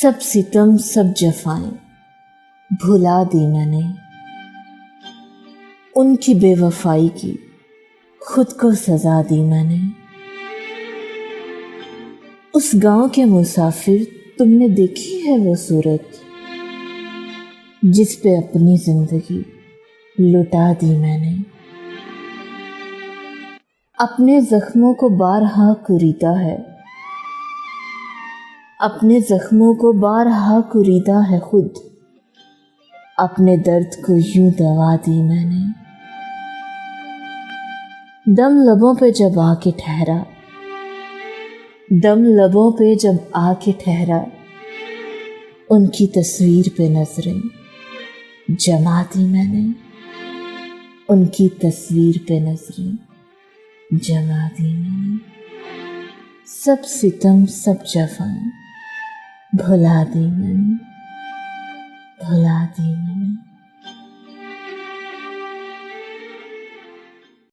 सब सितम सब जफाएं भुला दी मैंने, उनकी बेवफाई की खुद को सजा दी मैंने। उस गांव के मुसाफिर तुमने देखी है वो सूरत, जिस पे अपनी जिंदगी लुटा दी मैंने। अपने जख्मों को बारहा कुरीदा है, अपने जख्मों को बारहा कुरीदा है खुद, अपने दर्द को यूं दवा दी मैंने। दम लबों पे जब आके ठहरा, दम लबों पे जब आके ठहरा, उनकी तस्वीर पे नजरें जमा दी मैंने, उनकी तस्वीर पे नजरें जमा दी मैंने। सब सितम सब जफाएं भुला दी मैंने, भुला दी मैंने।